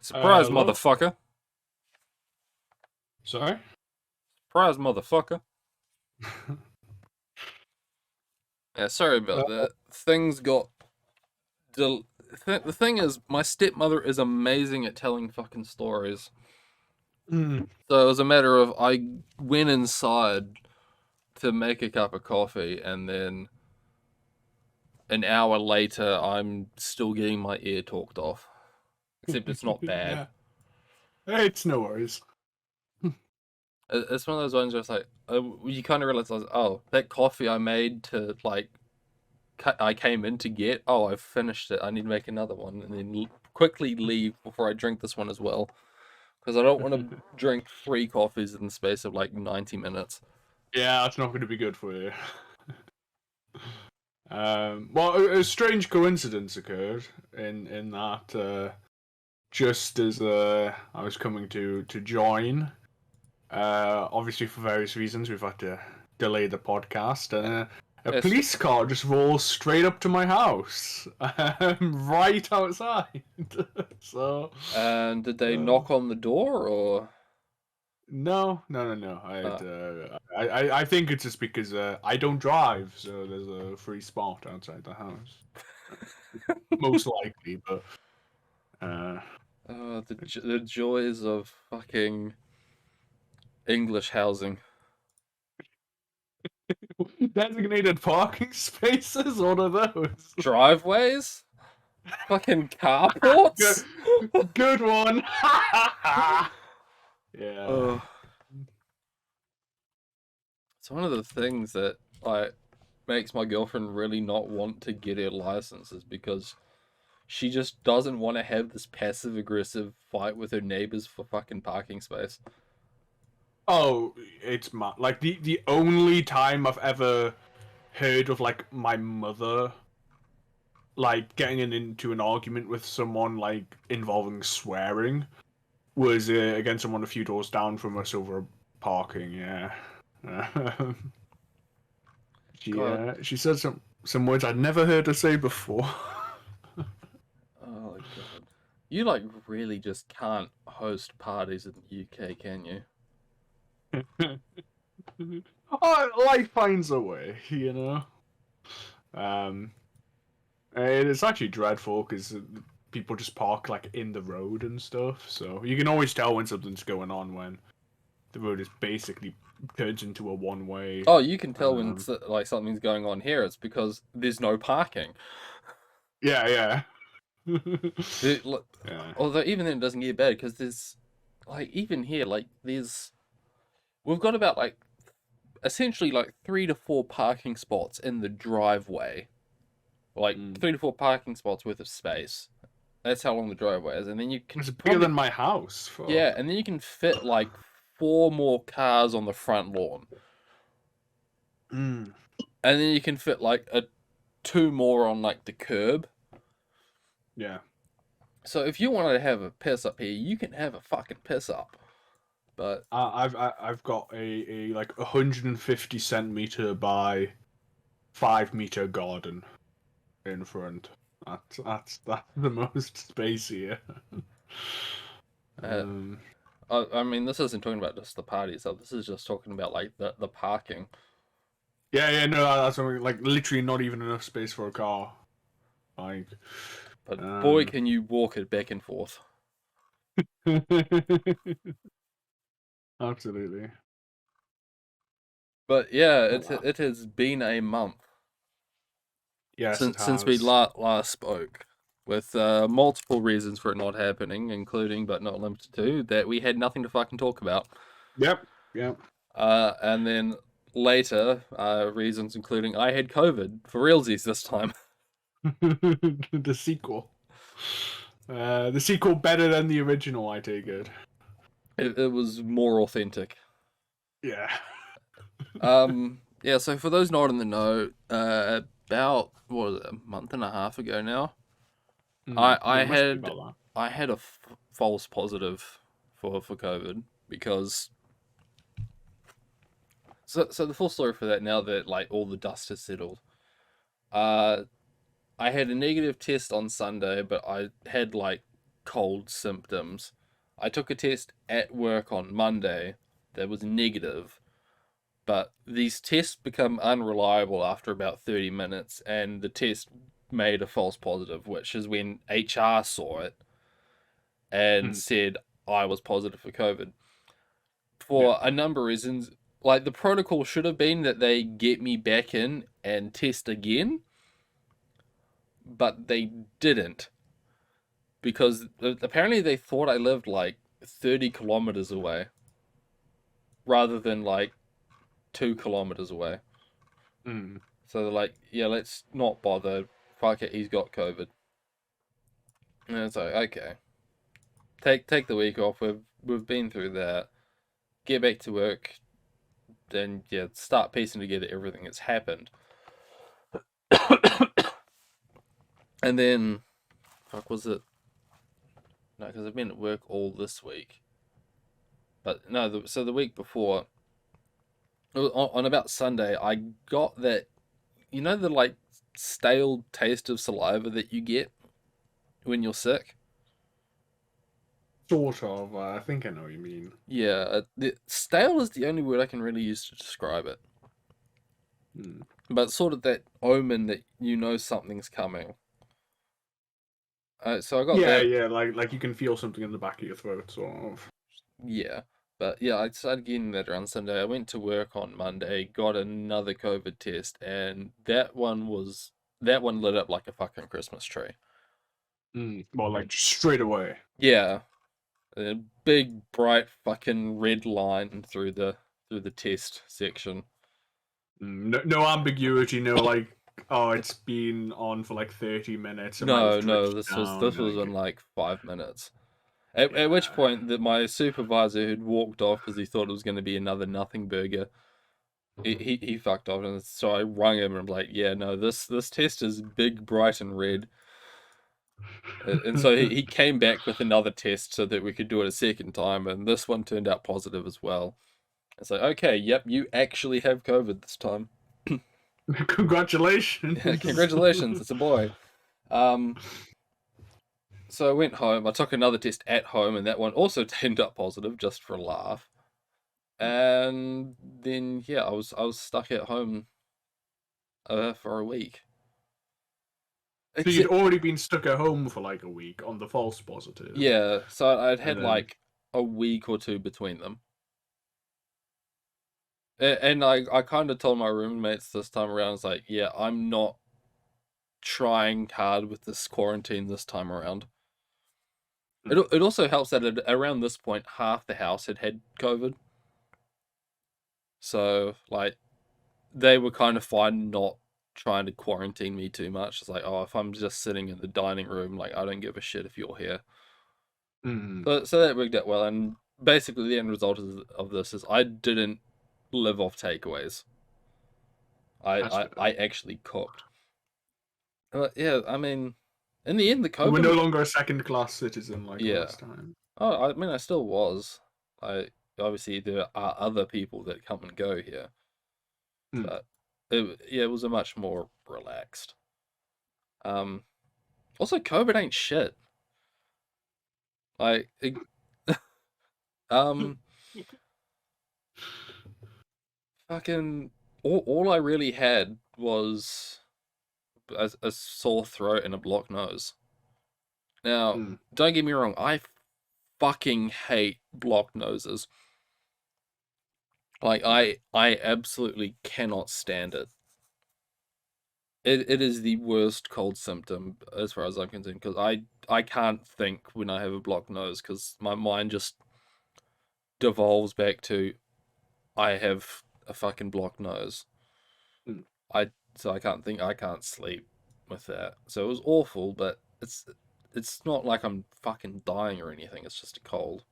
Surprise, Hello. motherfucker. Sorry? Surprise, motherfucker. Yeah, sorry about Uh, that. Things got... the thing is, my stepmother is amazing at telling fucking stories. mm, So it was a matter of I went inside to make a cup of coffee, and then an hour later, I'm still getting my ear talked off. Except it's not bad. yeah. It's no worries. It's one of those ones where it's like, you kind of realize, oh, that coffee I made to, like, I came in to get, oh, I've finished it, I need to make another one, and then quickly leave before I drink this one as well. Because I don't want to drink 3 coffees in the space of, like, 90 minutes. Yeah, that's not going to be good for you. Well, a strange coincidence occurred in that just as I was coming to join, obviously for various reasons we've had to delay the podcast, and a Yes. police car just rolls straight up to my house, right outside. So And did they knock on the door, or? no. I think it's just because I don't drive, so there's a free spot outside the house. Most likely, but uh, The joys of fucking English housing. designated parking spaces. What are those? Driveways? Fucking carports? Good one. Yeah. It's one of the things that, like, makes my girlfriend really not want to get her license, is because she just doesn't want to have this passive aggressive fight with her neighbors for fucking parking space. Oh, it's like the only time I've ever heard of like my mother like getting into an argument with someone like involving swearing was against someone a few doors down from us over parking. Yeah. God, She said some words I'd never heard her say before. oh god. You, like, really just can't host parties in the UK, can you? Oh, life finds a way, you know. Um, and it's actually dreadful because people just park like in the road and stuff. So you can always tell when something's going on when the road is basically turns into a one-way. Oh, you can tell when like something's going on here. It's because there's no parking. Yeah. Yeah. Although even then it doesn't get bad, because there's, like, even here, like, we've got about, like, essentially like 3 to 4 parking spots in the driveway, like 3 to 4 parking spots worth of space. That's how long the driveway is, and then you can It's bigger than my house. Fuck. yeah, and then you can fit like 4 more cars on the front lawn, Mm. and then you can fit like 2 more on like the curb. Yeah. So if you wanted to have a piss up here, you can have a fucking piss up. But I've got a like 150 centimeter by 5 meter garden in front. That's the most space here. I mean, this isn't talking about just the party itself. This is just talking about like the parking. Yeah, no, that's something like literally not even enough space for a car. Like, But boy, can you walk it back and forth. Absolutely. But yeah, it has been a month. Yes, since we last spoke, with multiple reasons for it not happening, including but not limited to that we had nothing to fucking talk about. Yep. And then later, reasons including I had COVID for realsies this time. The sequel. The sequel better than the original, I take it. It was more authentic. Yeah. Yeah, so for those not in the know, about, what was it, a month and a half ago now, I had a false positive for COVID, because so the full story for that, now that like all the dust has settled, I had a negative test on Sunday, but I had like cold symptoms. I took a test at work on Monday that was negative, but these tests become unreliable after about 30 minutes, and the test made a false positive, which is when HR saw it and Mm. said I was positive for COVID. Yeah. For a number of reasons, like the protocol should have been that they get me back in and test again, but they didn't because apparently they thought I lived like 30 kilometers away rather than like 2 kilometers away. Mm. So they're like, yeah, let's not bother. Fuck it, he's got COVID. And it's like, okay, take the week off. We've been through that. Get back to work. Then yeah, start piecing together everything that's happened. And then, fuck, was it? No, because I've been at work all this week. But no, so the week before, on about Sunday, I got that, the like stale taste of saliva that you get when you're sick. Sort of. I think I know what you mean. Yeah, stale is the only word I can really use to describe it. Mm. But sort of that omen that something's coming. So I got Yeah, that. yeah. Like you can feel something in the back of your throat, sort of. Yeah. But yeah, I started getting that around Sunday. I went to work on Monday, got another COVID test, and that one lit up like a fucking Christmas tree. Well, like straight away. Yeah. A big bright fucking red line through the test section. No, no ambiguity. No, like, oh, it's been on for like 30 minutes. It might No, have no, dripped this was down. this was in like 5 minutes. At which point that my supervisor had walked off because he thought it was going to be another nothing burger. He fucked off, and so I rung him and I'm like, yeah, no, this test is big, bright, and red. And so he came back with another test so that we could do it a second time, and this one turned out positive as well. It's like, okay, yep, you actually have COVID this time. Congratulations. Yeah, congratulations, it's a boy. So I went home. I took another test at home, and that one also turned up positive, just for a laugh. And then yeah, I was stuck at home for a week. So you'd Except, already been stuck at home for like a week on the false positive. yeah, so I'd had And then, like a week or two between them. And I kind of told my roommates this time around, it's like, yeah, I'm not trying hard with this quarantine this time around. It also helps that around this point, half the house had COVID. So, like, they were kind of fine not trying to quarantine me too much. It's like, oh, if I'm just sitting in the dining room, like, I don't give a shit if you're here. So that worked out well. And basically, the end result of this is I didn't live off takeaways. I actually cooked. Yeah, I mean, in the end, the you were COVID. no longer a second-class citizen like Yeah. last time. Oh, I mean, I still was. Obviously there are other people that come and go here, but it was a much more relaxed. Also, COVID ain't shit. Like, um, fucking, all I really had was a sore throat and a blocked nose. Now, don't get me wrong, I fucking hate blocked noses. Like, I absolutely cannot stand it. It is the worst cold symptom as far as I'm concerned, because I can't think when I have a blocked nose, because my mind just devolves back to I have a fucking blocked nose. So I can't think, I can't sleep with that. So it was awful, but it's not like I'm fucking dying or anything. It's just a cold.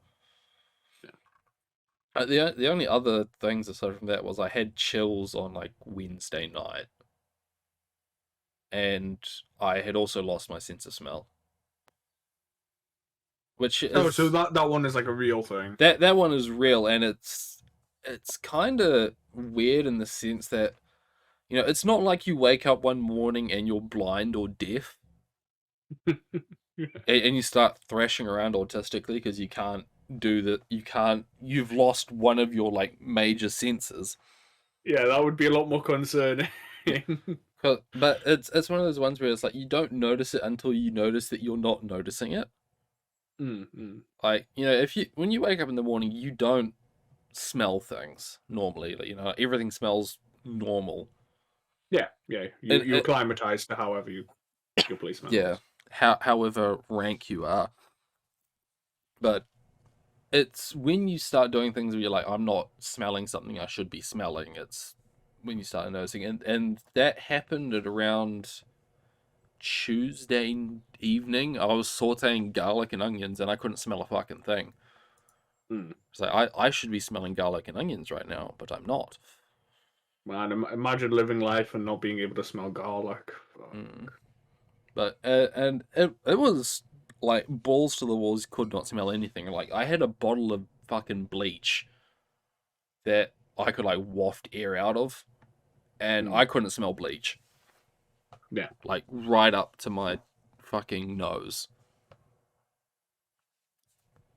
The only other things aside from that was I had chills on like Wednesday night, and I had also lost my sense of smell. Which is so that one is like a real thing. that one is real, and it's kind of weird in the sense that it's not like you wake up one morning and you're blind or deaf. and you start thrashing around autistically because you can't do that. You've lost one of your like major senses. Yeah, that would be a lot more concerning. But it's one of those ones where it's like you don't notice it until you notice that you're not noticing it. Like, if when you wake up in the morning, you don't smell things normally. Like, everything smells normal. Yeah, yeah. And You acclimatize to however your place smells. yeah, however rank you are. But it's when you start doing things where you're like, I'm not smelling something I should be smelling. It's when you start noticing, and that happened at around Tuesday evening. I was sauteing garlic and onions, and I couldn't smell a fucking thing. It's like I should be smelling garlic and onions right now, but I'm not. Man, imagine living life and not being able to smell garlic. But and it was like balls to the walls. Could not smell anything. Like I had a bottle of fucking bleach that I could like waft air out of, and I couldn't smell bleach. Yeah. Like right up to my fucking nose.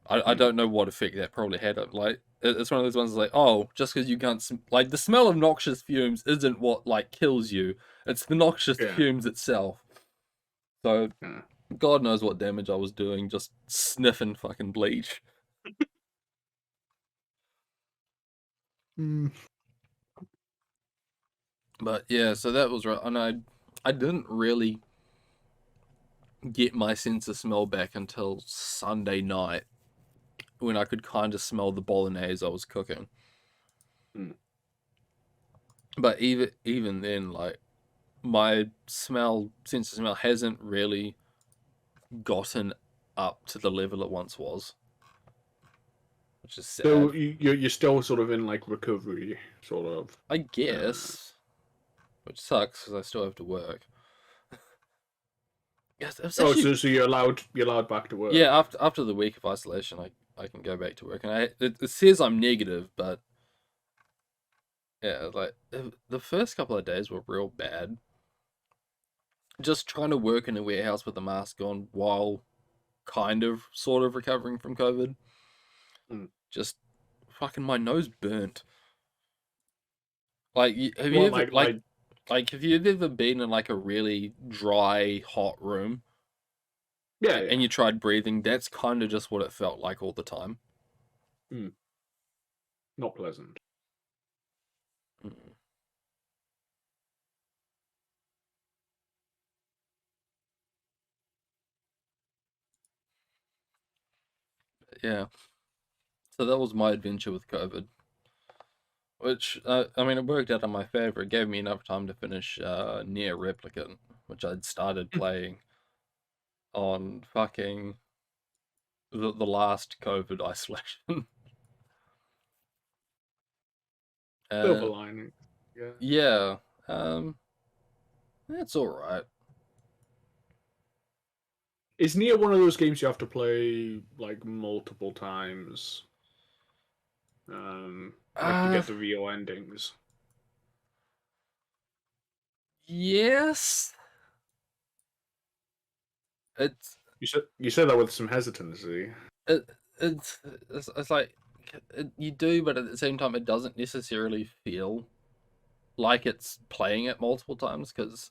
I don't know what effect that probably had. Like it's one of those ones like, oh, just because you can't like the smell of noxious fumes isn't what like kills you. It's the noxious fumes itself. So God knows what damage I was doing just sniffing fucking bleach. But yeah, so that was right, and I didn't really get my sense of smell back until Sunday night when I could kind of smell the bolognese I was cooking. But even then, like my sense of smell hasn't really gotten up to the level it once was, which is sad. So you're still sort of in like recovery, sort of. I guess, which sucks because I still have to work. Yes, actually... so you're allowed back to work. Yeah, after the week of isolation, I can go back to work, and it says I'm negative, but yeah, like the first couple of days were real bad. Just trying to work in a warehouse with a mask on while kind of sort of recovering from COVID. Just fucking my nose burnt. Like have you ever have you ever been in like a really dry hot room? Yeah, and you tried breathing? That's kind of just what it felt like all the time. Not pleasant. Yeah. So that was my adventure with COVID. Which, I mean, it worked out in my favor. It gave me enough time to finish Nier Replicant, which I'd started playing on fucking the last COVID isolation. Silver lining. Yeah. It's alright. Is Nier one of those games you have to play like multiple times? To get the real endings. Yes. You said that with some hesitancy. It's like you do, but at the same time, it doesn't necessarily feel like it's playing it multiple times because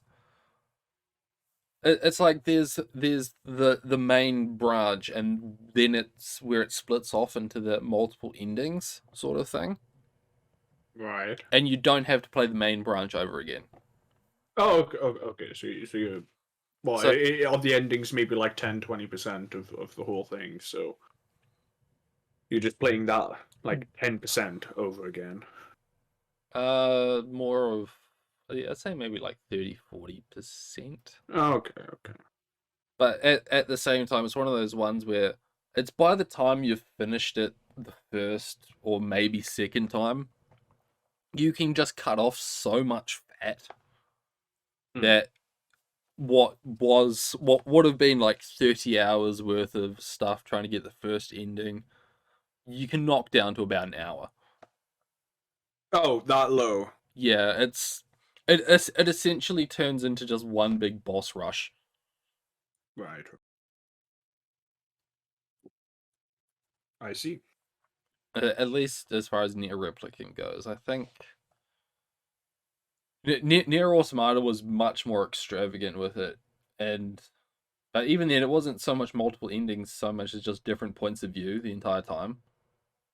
it's like there's the main branch, and then it's where it splits off into the multiple endings sort of thing. Right. And you don't have to play the main branch over again. Oh, okay. So you're... Well, of the endings, maybe like 10-20% of the whole thing, so you're just playing that like 10% over again. More of, I'd say maybe like 30-40%. Okay. But at the same time, it's one of those ones where it's by the time you've finished it the first or maybe second time, you can just cut off so much fat that what would have been like 30 hours worth of stuff trying to get the first ending, you can knock down to about an hour. Oh, that low. Yeah, it essentially turns into just one big boss rush. Right. I see. At least as far as Nier Replicant goes. I think Nier Automata was much more extravagant with it, and even then, it wasn't so much multiple endings, so much as just different points of view the entire time.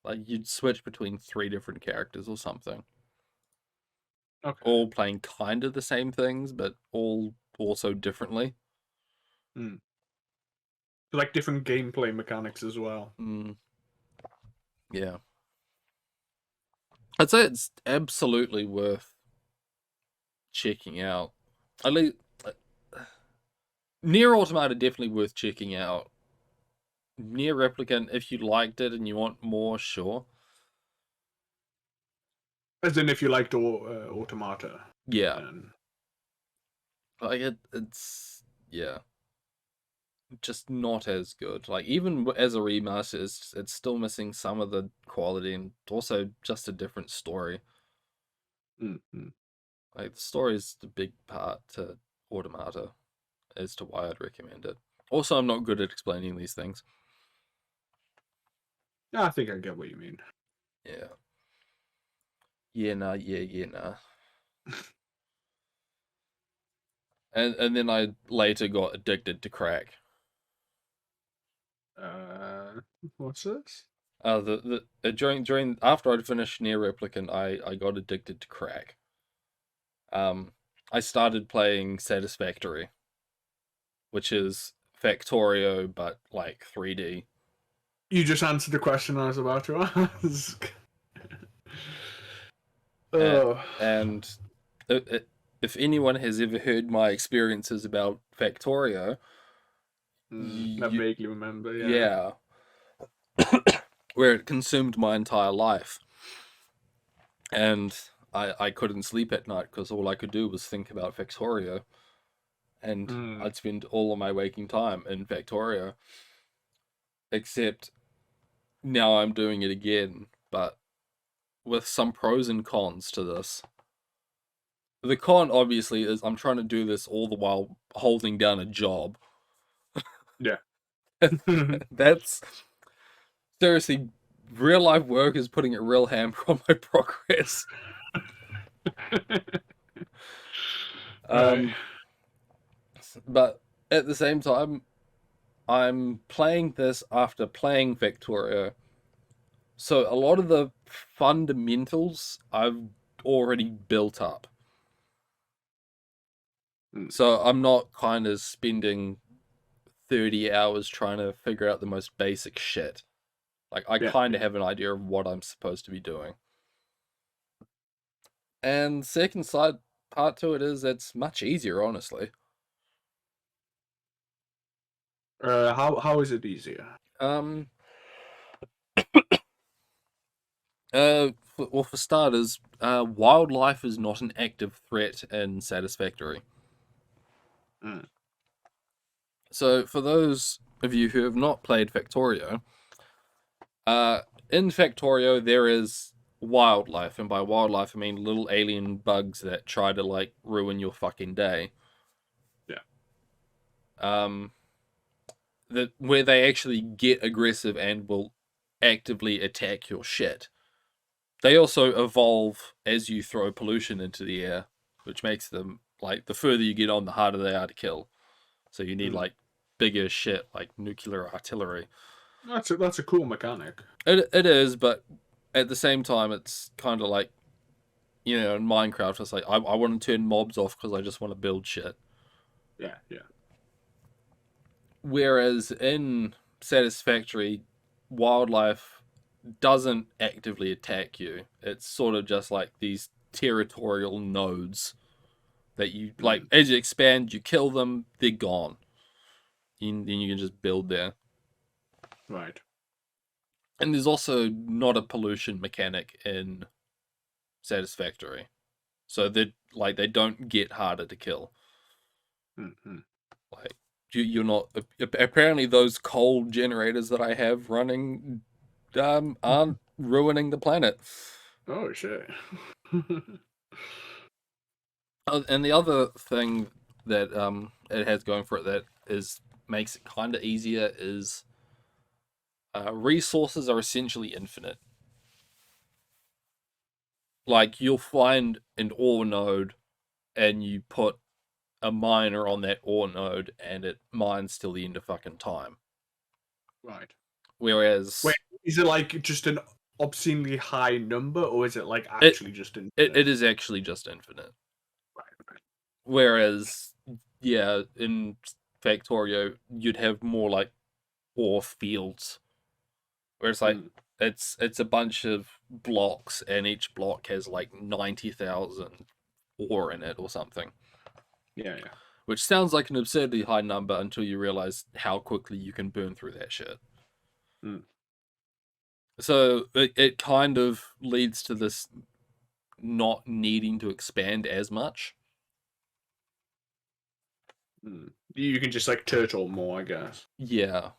Like you'd switch between 3 different characters or something, Okay. all playing kind of the same things, but all also differently. Like different gameplay mechanics as well. Yeah, I'd say it's absolutely worth checking out. At least Nier Automata definitely worth checking out. Nier Replicant, if you liked it and you want more, sure. As in, if you liked Automata. Yeah, Then... like it's yeah, just not as good. Like even as a remaster, it's still missing some of the quality and also just a different story. Mm-hmm. Like the story is the big part to Automata as to why I'd recommend it. Also, I'm not good at explaining these things. Yeah, I think I get what you mean. Yeah. Yeah, nah. And then I later got addicted to crack. What's this? During after I'd finished Nier Replicant, I got addicted to crack. I started playing Satisfactory, which is Factorio but like 3D. You just answered the question I was about to ask. And if anyone has ever heard my experiences about Factorio, I vaguely remember, yeah, where it consumed my entire life, and I couldn't sleep at night because all I could do was think about Factorio, and I'd spend all of my waking time in Factorio. Except now I'm doing it again, but with some pros and cons to this. The con, obviously, is I'm trying to do this all the while holding down a job. Yeah. That's seriously, real life work is putting a real hamper on my progress. Right. But at the same time, I'm playing this after playing Victoria. So a lot of the fundamentals I've already built up. So I'm not kind of spending 30 hours trying to figure out the most basic shit. Like, I kind of have an idea of what I'm supposed to be doing. And second side part to it is it's much easier, honestly. How is it easier? Well, for starters, wildlife is not an active threat in Satisfactory. So, for those of you who have not played Factorio, in Factorio there is wildlife, and by wildlife I mean little alien bugs that try to like ruin your fucking day. Yeah. That where they actually get aggressive and will actively attack your shit. They also evolve as you throw pollution into the air, which makes them like the further you get on, the harder they are to kill. So you need like bigger shit like nuclear artillery. That's a cool mechanic. It is, but at the same time, it's kind of like, you know, in Minecraft, it's like I want to turn mobs off because I just want to build shit. Yeah. Whereas in Satisfactory, wildlife doesn't actively attack you. It's sort of just like these territorial nodes that you like. As you expand, you kill them, they're gone. Then you can just build there. Right. And there's also not a pollution mechanic in Satisfactory, so they don't get harder to kill. Like you're not. Apparently, those coal generators that I have running aren't ruining the planet. Oh shit. And the other thing that it has going for it that makes it kind of easier is resources are essentially infinite. Like, you'll find an ore node, and you put a miner on that ore node, and it mines till the end of fucking time. Right. Whereas Wait, is it like just an obscenely high number, or is it like actually just infinite? it is actually just infinite. Right. Whereas, yeah, in Factorio, you'd have more like ore fields, where it's like it's a bunch of blocks, and each block has like 90,000 ore in it or something. Yeah. Which sounds like an absurdly high number until you realize how quickly you can burn through that shit. Mm. So it kind of leads to this not needing to expand as much. You can just like turtle more, I guess. Yeah.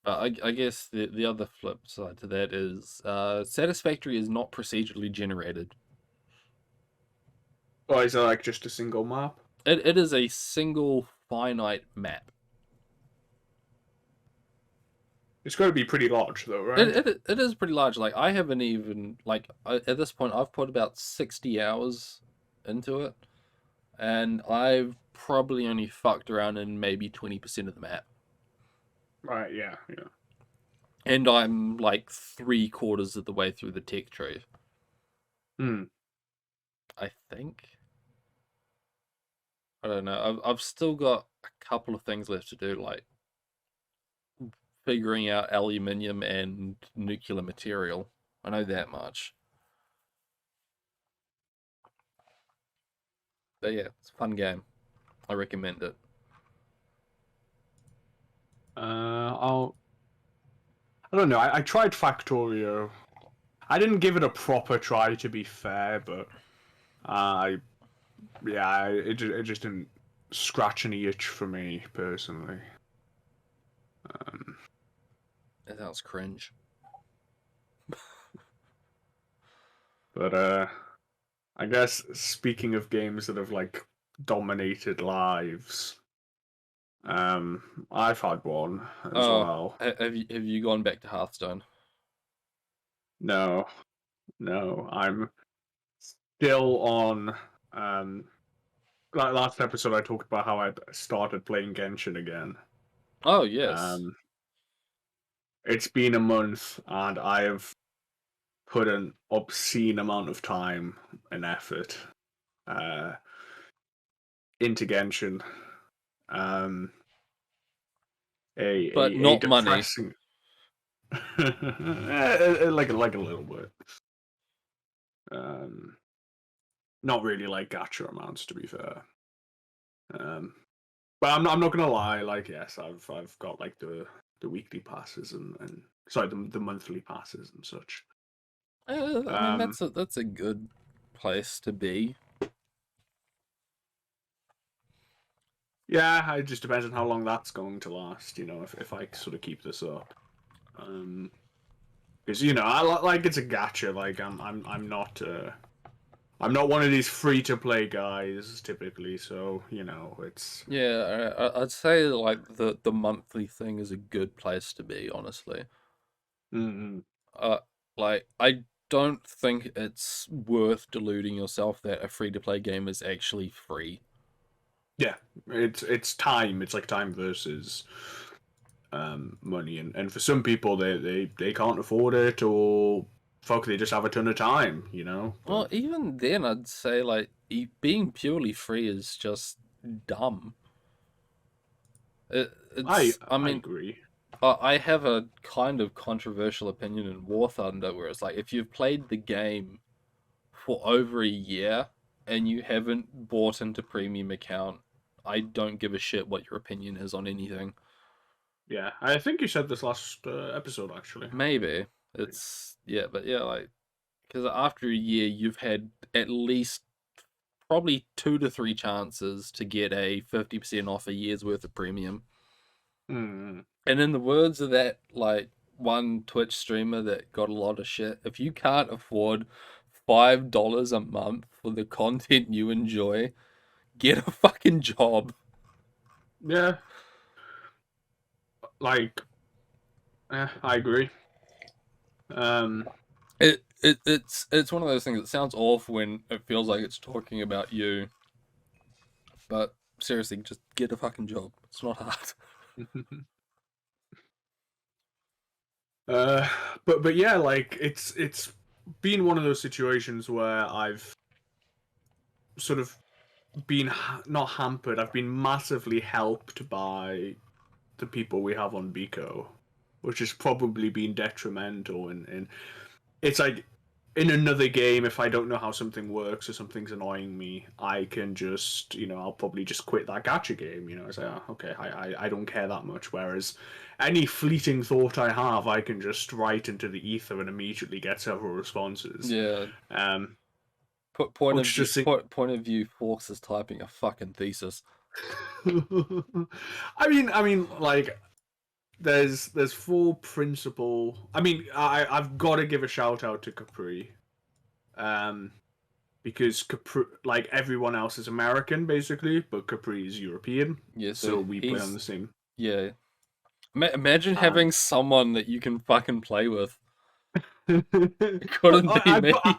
But I guess the other flip side to that is Satisfactory is not procedurally generated. Or is it like just a single map? It is a single finite map. It's got to be pretty large, though, right? It is pretty large. Like, I haven't even, like, at this point, I've put about 60 hours into it, and I've probably only fucked around in maybe 20% of the map. Right. Yeah. And I'm like 3/4 of the way through the tech tree. I think. I don't know. I've still got a couple of things left to do, like figuring out aluminium and nuclear material. I know that much. But yeah, it's a fun game. I recommend it. I don't know. I tried Factorio. I didn't give it a proper try, to be fair, but it just didn't scratch any itch for me personally. That sounds cringe. But I guess speaking of games that have like dominated lives, I've had one as well. Have you gone back to Hearthstone? No, I'm still on. Like last episode, I talked about how I started playing Genshin again. Oh yes. It's been a month, and I have put an obscene amount of time and effort uh, into Genshin. But A not money. depressing, like a little bit. Not really like gacha amounts, to be fair. But I'm not gonna lie. Like, yes, I've got like the weekly passes and sorry, the monthly passes and such. I mean, that's a good place to be. Yeah, it just depends on how long that's going to last. You know, if I sort of keep this up, because you know, like it's a gacha. Like I'm not one of these free to play guys typically. So you know, it's Yeah, I'd say like the monthly thing is a good place to be, honestly. mm Uh, like, I don't think it's worth deluding yourself that a free to play game is actually free. yeah, it's time. It's like time versus money, and for some people they can't afford it, or fuck, they just have a ton of time. You know, Well, but even then, I'd say like being purely free is just dumb. It's, I I mean, agree. I have a kind of controversial opinion in War Thunder, where it's like, if you've played the game for over a year and you haven't bought into premium account, I don't give a shit what your opinion is on anything. Yeah, I think you said this last episode actually. Maybe it's, yeah, but yeah, like, because after a year you've had at least probably 2 to 3 chances to get a 50% off a year's worth of premium. Mm. And in the words of that, like, one Twitch streamer that got a lot of shit, if you can't afford $5 a month for the content you enjoy, get a fucking job. Yeah, like I agree. Um, It's one of those things that sounds awful when it feels like it's talking about you, but seriously, just get a fucking job. It's not hard. uh, but yeah, like it's been one of those situations where I've sort of been not hampered. I've been massively helped by the people we have on Biko, which has probably been detrimental. In it's like in another game, if I don't know how something works or something's annoying me, I can just, I'll probably just quit that gacha game. I say, oh, okay, I don't care that much. Whereas any fleeting thought I have, I can just write into the ether and immediately get several responses. Yeah. Um, Point of which view. just Point of view. Force is typing a fucking thesis. I mean, like there's full principle. I mean, I've got to give a shout out to Capri, um, because Capri, like everyone else, is American basically, but Capri is European, Yeah. so So we play on he's the same. yeah. Imagine And having someone that you can fucking play with. It couldn't be I've got, me.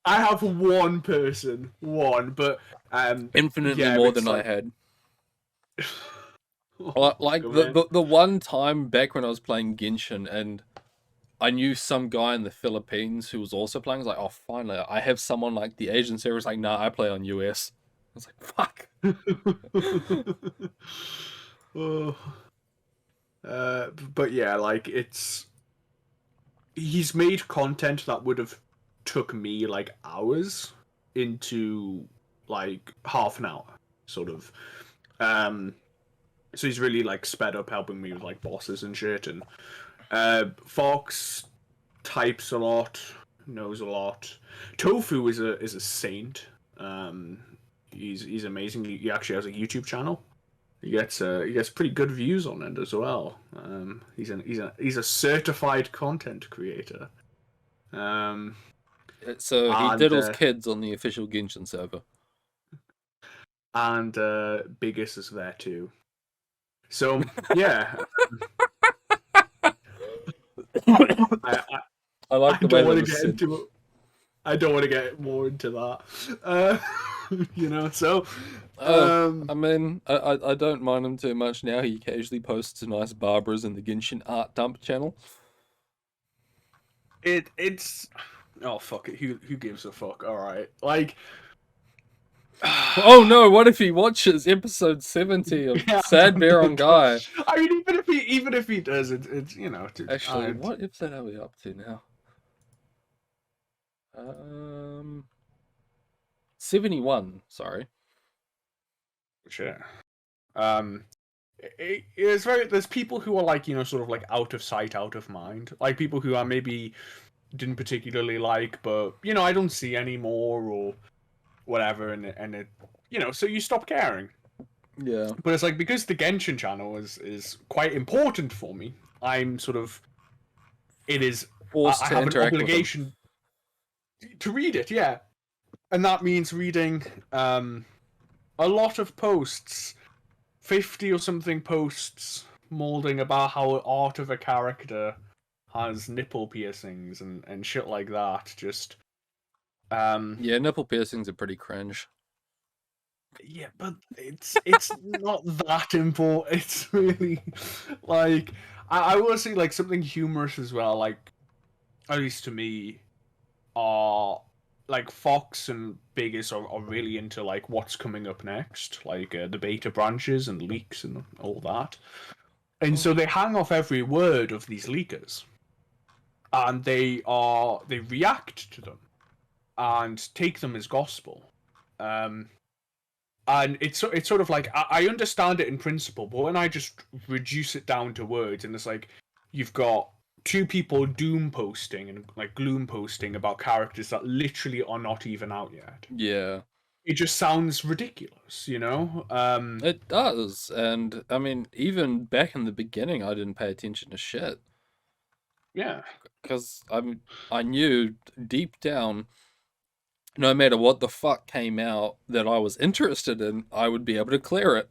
I have one person, but Infinitely yeah, more it's than I like. had. Oh, Like go ahead. the one time back when I was playing Genshin and I knew some guy in the Philippines who was also playing. I was like, oh, finally, I have someone like the Asian server. It's like, nah, I play on US. I was like, fuck. Oh, but yeah, like he's made content that would have took me like hours into like half an hour, sort of. Um, so he's really like sped up helping me with like bosses and shit. And Fox types a lot, knows a lot. Tofu is a saint. Um, he's amazing. He actually has a YouTube channel. He gets pretty good views on it as well. He's a certified content creator. Um, So he and diddles kids on the official Genshin server. and Biggest is there too. So yeah, I, I I like I the way don't that want to was get said. into it. I don't want to get more into that. Uh, so Oh, um, I mean, I don't mind him too much now. He occasionally posts nice Barbaras in the Genshin art dump channel. it's oh fuck it. Who gives a fuck? All right, like. Oh no, what if he watches episode 70 of Yeah, Sad Bear on Guy? I mean, even if he does, it's Actually, what episode are we up to now? 71, sorry. shit. Um, it's very. There's people who are like sort of like out of sight, out of mind. Like people who I maybe didn't particularly like, but I don't see anymore or whatever, and it so you stop caring. Yeah. But it's like because the Genshin channel is quite important for me. I'm sort of it is. Forced I to have an interact with him. obligation to read it, yeah, and that means reading a lot of posts, 50 or something posts molding about how art of a character has nipple piercings and shit like that. Just Yeah, nipple piercings are pretty cringe. yeah, but it's not that important. It's really like I will say like something humorous as well. Like at least to me, are like Fox and Biggest are really into like what's coming up next, like the beta branches and leaks and all that. And so they hang off every word of these leakers, and they react to them and take them as gospel. Um, and it's sort of like I understand it in principle, but when I just reduce it down to words, and it's like you've got two people doom posting and like gloom posting about characters that literally are not even out yet. Yeah. It just sounds ridiculous, It does. And I mean, even back in the beginning, I didn't pay attention to shit. Yeah. Because I knew deep down, no matter what the fuck came out that I was interested in, I would be able to clear it.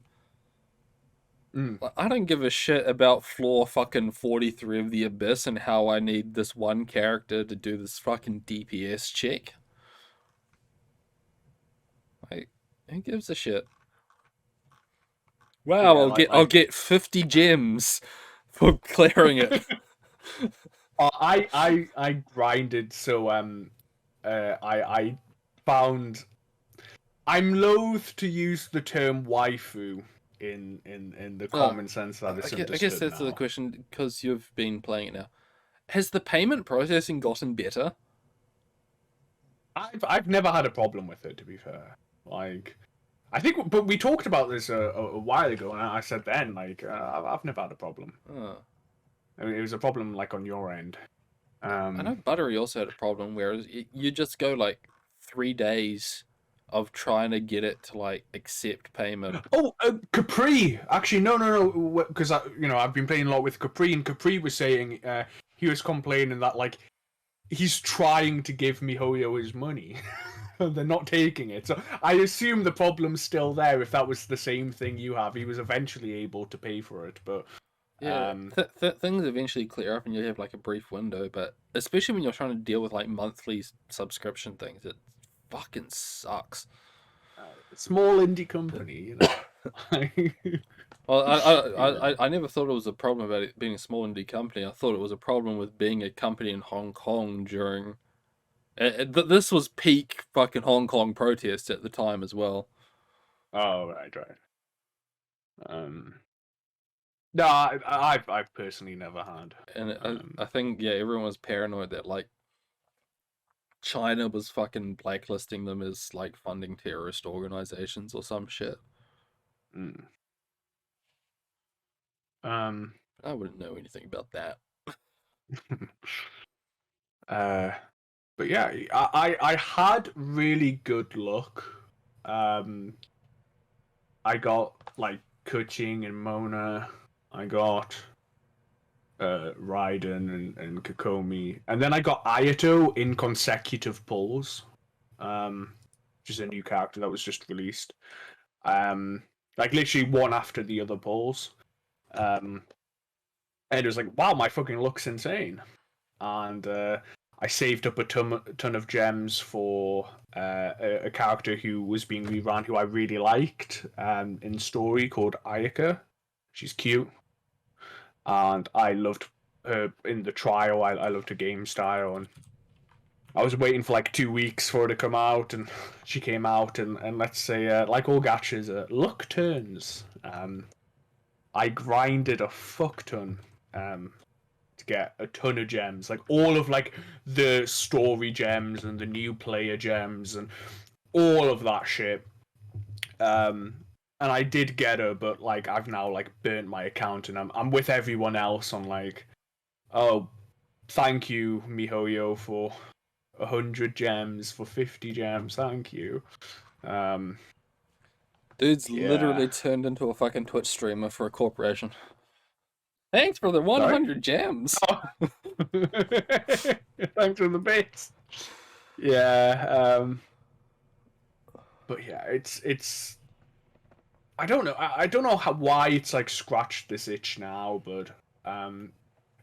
Like, I don't give a shit about floor fucking 43 of the Abyss and how I need this one character to do this fucking DPS check. Like, who gives a shit? Wow, Yeah, I'll get 50 gems for clearing it. I grinded so I found I'm loath to use the term waifu in the Uh, common sense that it's I guess understood that's the now. question because you've been playing it now. Has the payment processing gotten better? I've never had a problem with it, to be fair. Like, I think, but we talked about this a while ago, and I said then, like, I've never had a problem. Oh. I mean, it was a problem like on your end. I know Buttery also had a problem where you just go like 3 days of trying to get it to like accept payment. Oh, Capri. Actually, no, because I've been playing a lot with Capri, and Capri was saying he was complaining that like he's trying to give MiHoYo his money. They're not taking it. So I assume the problem's still there. If that was the same thing you have, he was eventually able to pay for it. But Yeah, things eventually clear up and you have like a brief window, but especially when you're trying to deal with like monthly subscription things, it fucking sucks. small indie company, you know. Well, Yeah. I never thought it was a problem about it being a small indie company. I thought it was a problem with being a company in Hong Kong during. This was peak fucking Hong Kong protest at the time as well. Oh, right. Um, no, I've personally never had. And Um, I think, yeah, everyone was paranoid that like China was fucking blacklisting them as like funding terrorist organizations or some shit. mm. um, I wouldn't know anything about that. uh, but yeah, I had really good luck. Um, I got like Kuching and Mona. I got Raiden and Kokomi, and then I got Ayato in consecutive pulls. Which is a new character that was just released. Like literally one after the other pulls. And it was like, wow, my fucking luck's insane. And I saved up a ton of gems for a character who was being rerun who I really liked in story called Ayaka. She's cute. And I loved her in the trial. I loved her game style. And I was waiting for like 2 weeks for her to come out, and she came out. And let's say, like all gachas, luck turns. I grinded a fuck ton. To get a ton of gems, like all of like the story gems and the new player gems and all of that shit. And I did get her, but like I've now like burnt my account, and I'm with everyone else on like, oh, thank you MiHoYo for 100 gems, for 50 gems, thank you. Um, Dude's yeah. literally turned into a fucking Twitch streamer for a corporation. Thanks for the Sorry. 100 gems. Oh. Thanks for the bits. Yeah. But yeah, it's I don't know. I don't know why it's like scratched this itch now, but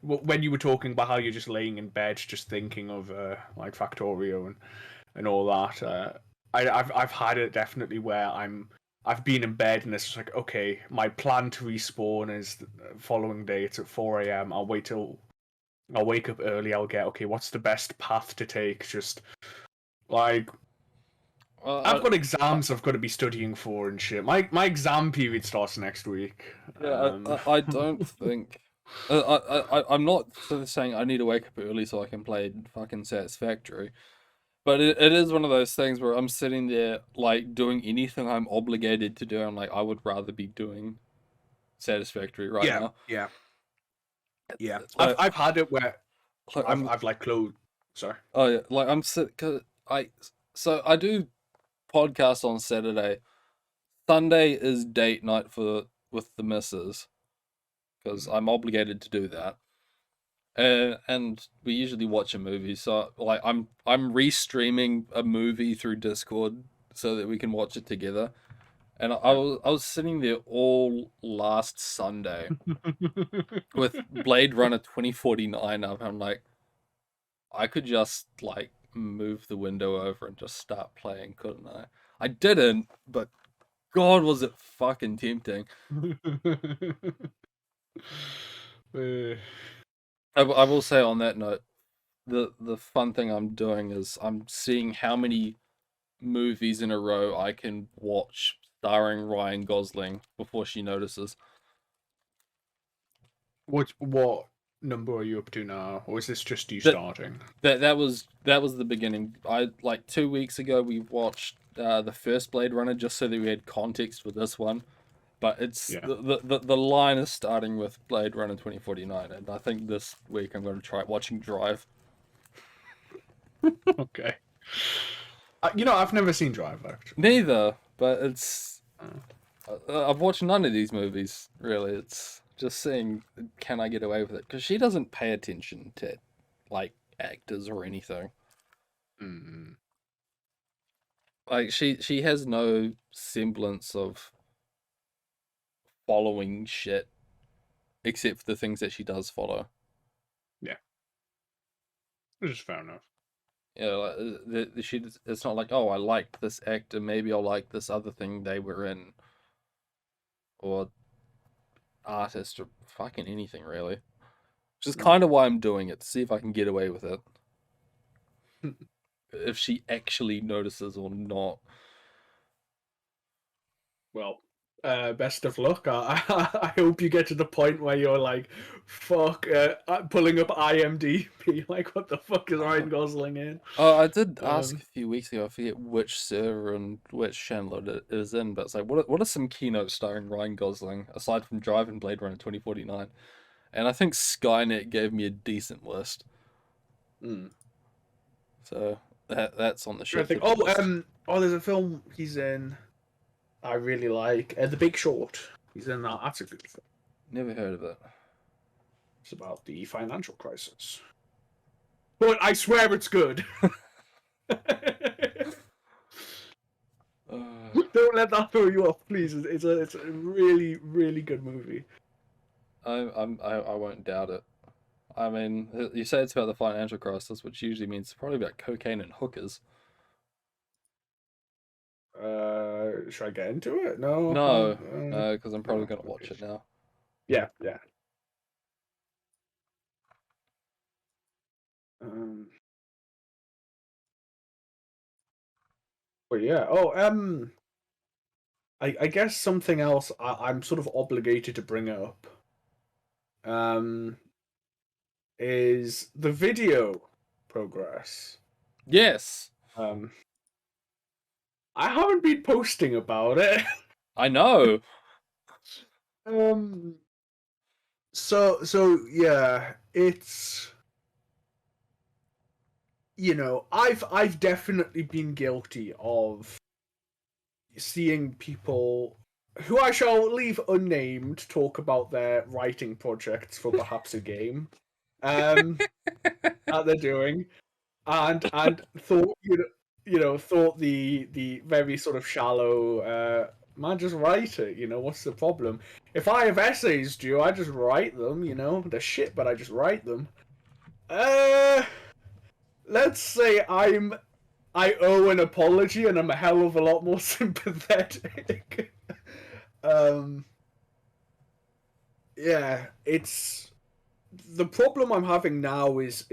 when you were talking about how you're just laying in bed, just thinking of like Factorio and all that, I've had it definitely where I've been in bed and it's just like, okay, my plan to respawn is the following day. It's at 4 a.m. I'll wake up early. I'll get okay. What's the best path to take? Just like I've got exams I've got to be studying for and shit. My exam period starts next week. Yeah, I don't think. I'm not sort of saying I need to wake up early so I can play fucking Satisfactory, but it is one of those things where I'm sitting there like doing anything I'm obligated to do. I'm like, I would rather be doing Satisfactory right Yeah, now. yeah, yeah. Like, I've had it where like I'm I've like closed. Sorry. oh yeah, like I'm cause I do podcasts on Saturday. Sunday is date night for with the missus because I'm obligated to do that. And we usually watch a movie, so like I'm restreaming a movie through Discord so that we can watch it together. And I was sitting there all last Sunday with Blade Runner 2049 up. I'm like, I could just like move the window over and just start playing, couldn't I? I didn't, but God, was it fucking tempting. Uh, I will say on that note, the fun thing I'm doing is I'm seeing how many movies in a row I can watch starring Ryan Gosling before she notices. what number are you up to now, or is this just you That starting? that was the beginning. I like 2 weeks ago we watched the first Blade Runner just so that we had context for this one. But it's Yeah. the line is starting with Blade Runner 2049, and I think this week I'm going to try watching Drive. Okay. I've never seen Drive actually. Neither, but it's Uh, I've watched none of these movies really. It's just seeing can I get away with it because she doesn't pay attention to like actors or anything. mm, Like she has no semblance of following shit except for the things that she does follow. yeah, which is fair enough. You know, like, it's not like, oh, I liked this actor, maybe I'll like this other thing they were in, or artist, or fucking anything really. Which is kind of why I'm doing it, to see if I can get away with it. If she actually notices or not. Well, best of luck. I hope you get to the point where you're like, fuck, pulling up IMDb, like, what the fuck is Ryan Gosling in? Oh, I did ask Um, a few weeks ago, I forget which server and which channel it is in, but it's like, what are some keynotes starring Ryan Gosling, aside from Drive and Blade Runner 2049? And I think Skynet gave me a decent list. mm. So that's on the I shit to think. do list. There's a film he's in. I really like The Big Short. He's in that. That's a good film. Never heard of it. It's about the financial crisis. But I swear it's good. Uh, Don't let that throw you off, please. It's a really really good movie. I won't doubt it. I mean, you say it's about the financial crisis, which usually means it's probably about cocaine and hookers. Should I get into it? No. No, no, because I'm probably No. gonna Okay. watch it now. Yeah. Yeah. Um. But yeah. I guess something else I'm sort of obligated to bring up. Um. Is the video progress. Yes, Um. I haven't been posting about it. I know. um. So yeah, it's I've definitely been guilty of seeing people who I shall leave unnamed talk about their writing projects for perhaps a game um that they're doing, and thought thought the very sort of shallow man, just write it, what's the problem? If I have essays due, I just write them, they're shit, but I just write them. uh let's say I owe an apology, and I'm a hell of a lot more sympathetic. um, yeah, it's the problem I'm having now is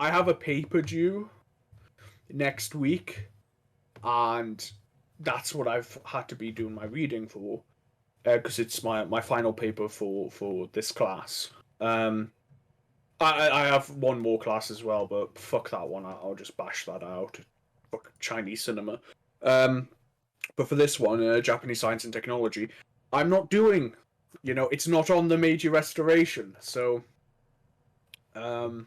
I have a paper due next week, and that's what I've had to be doing my reading for, because it's my final paper for this class. Um, I have one more class as well, but fuck that one. I'll just bash that out. Fuck Chinese cinema. Um, but for this one, Japanese science and technology, I'm not doing. It's not on the Meiji Restoration, so um,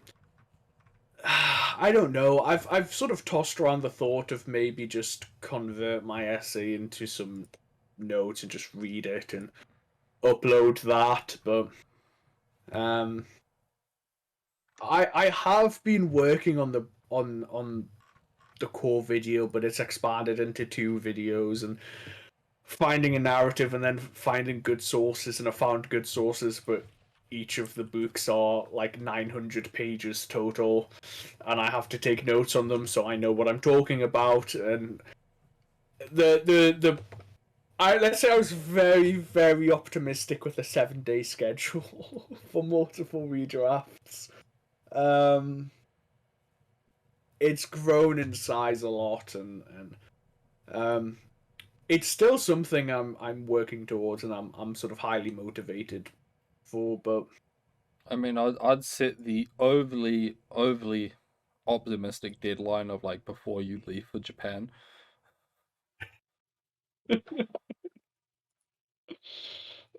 I don't know. I've sort of tossed around the thought of maybe just convert my essay into some notes and just read it and upload that, but um, I have been working on the core video, but it's expanded into 2 videos, and finding a narrative and then finding good sources. And I found good sources, but each of the books are like 900 pages total, and I have to take notes on them so I know what I'm talking about. And let's say I was very, very optimistic with a 7-day schedule for multiple redrafts. It's grown in size a lot, and it's still something I'm working towards, and I'm sort of highly motivated for. But I mean, I'd set the overly optimistic deadline of like before you leave for Japan.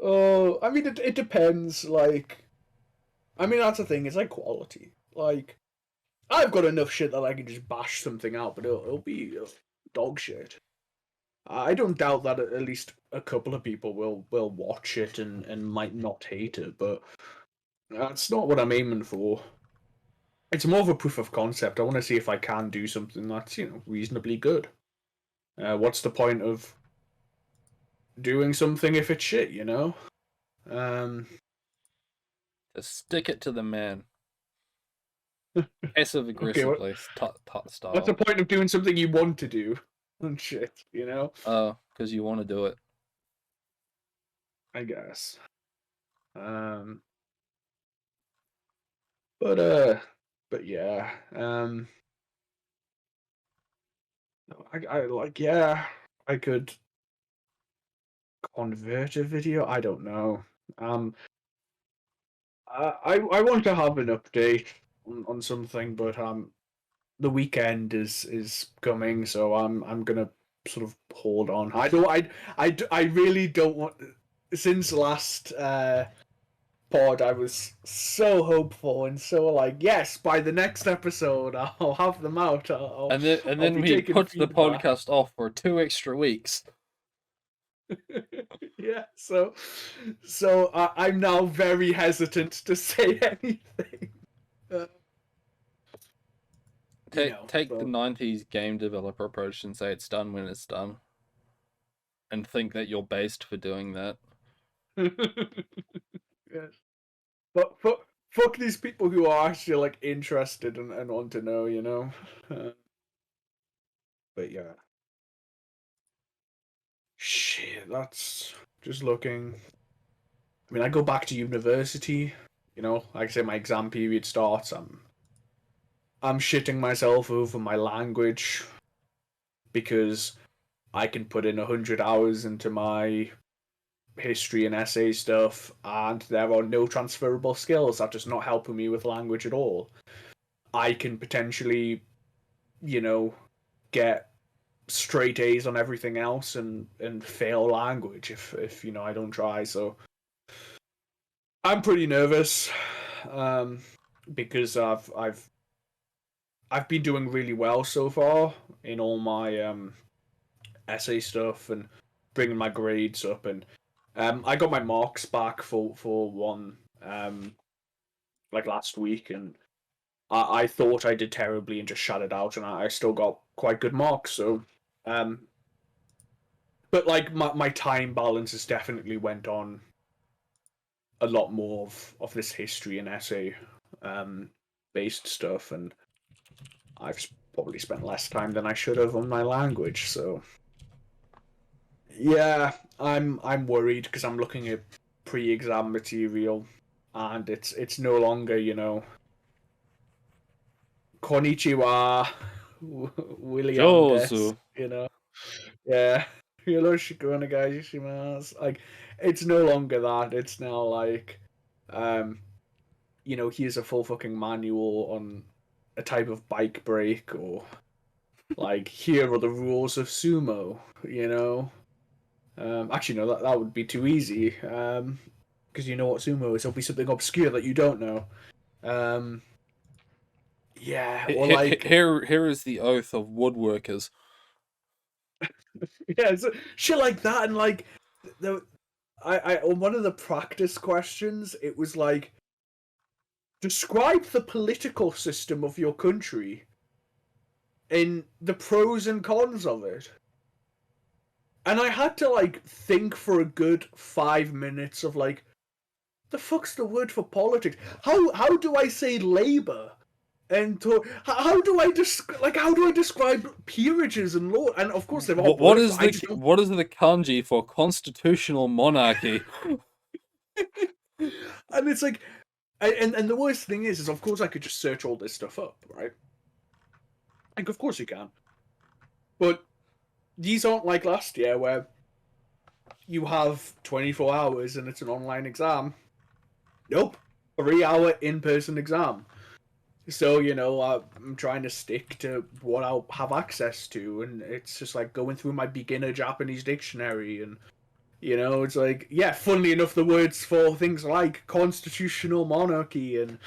oh, I mean, it depends. Like, I mean, that's the thing. It's like quality. Like, I've got enough shit that I can just bash something out, but it'll be dog shit. I don't doubt that at least a couple of people will watch it and might not hate it, but that's not what I'm aiming for. It's more of a proof of concept. I want to see if I can do something that's, reasonably good. What's the point of doing something if it's shit, you know? Um, Just stick it to the man. Passive okay, aggressively what's style. the point of doing something you want to do and shit, you know? Oh, because you want to do it. I guess. But yeah. I like, yeah, I could convert a video. I don't know. I want to have an update on something, but the weekend is coming, so I'm gonna sort of hold on. I really don't want. Since last pod, I was so hopeful and so like, yes, by the next episode I'll have them out. And I'll then be we taking put the feedback. podcast off for 2 extra weeks. Yeah, I'm now very hesitant to say anything. Uh, Take the but 90s game developer approach and say it's done when it's done. And think that you're based for doing that. yes. But fuck these people who are actually like interested and want to know, you know. But yeah. Shit, that's just looking. I mean, I go back to university. Like I say, my exam period starts. I'm shitting myself over my language because I can put in 100 hours into my history and essay stuff, and there are no transferable skills. That is not helping me with language at all. I can potentially, get straight A's on everything else and fail language if I don't try. So I'm pretty nervous, because I've been doing really well so far in all my essay stuff and bringing my grades up, and I got my marks back for one like last week, and I thought I did terribly and just shut it out, and I still got quite good marks. So, but like my time balance has definitely went on a lot more of this history and essay based stuff, and I've probably spent less time than I should have on my language. So yeah, I'm worried because I'm looking at pre-exam material, and it's no longer konnichiwa, William des, Josu. yeah, yoroshiku onegai shimasu. Like, it's no longer that. It's now like, here's a full fucking manual on a type of bike brake, or like, here are the rules of sumo. Actually, no, that would be too easy. Because you know what sumo is. It'll be something obscure that you don't know. Yeah, or like, Here is the oath of woodworkers. yeah, shit like that, and like, the I on one of the practice questions, it was like, describe the political system of your country. in the pros and cons of it. And I had to like think for a good 5 minutes of like, the fuck's the word for politics? How do I say Labour? And how do I describe peerages and law? And of course they've all What words. is the kanji for constitutional monarchy? And it's like, and the worst thing is of course I could just search all this stuff up, right? Like of course you can, but these aren't like last year where you have 24 hours and it's an online exam. Nope, 3 hour in-person exam. So, I'm trying to stick to what I'll have access to, and it's just like going through my beginner Japanese dictionary, and, it's like, yeah, funnily enough, the words for things like constitutional monarchy and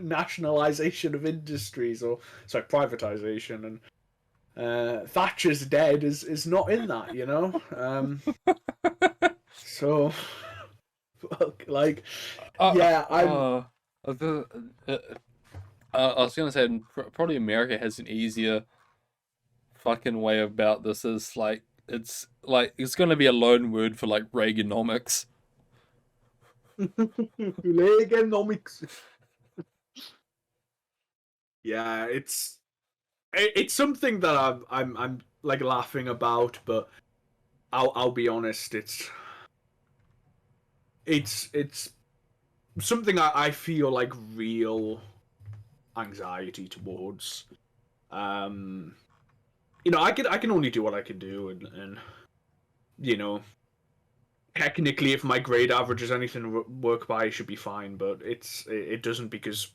nationalization of industries, or, sorry, privatization, and Thatcher's dead is not in that, so, like, yeah, I'm. Uh, I was gonna say probably America has an easier fucking way about this. Is it's gonna be a loan word for like Reaganomics. Reaganomics. Yeah, it's something that I'm like laughing about, but I'll be honest, it's something I feel like real anxiety towards. Um, I can only do what I can do, and you know, technically, if my grade average is anything to work by, it should be fine. But it doesn't, because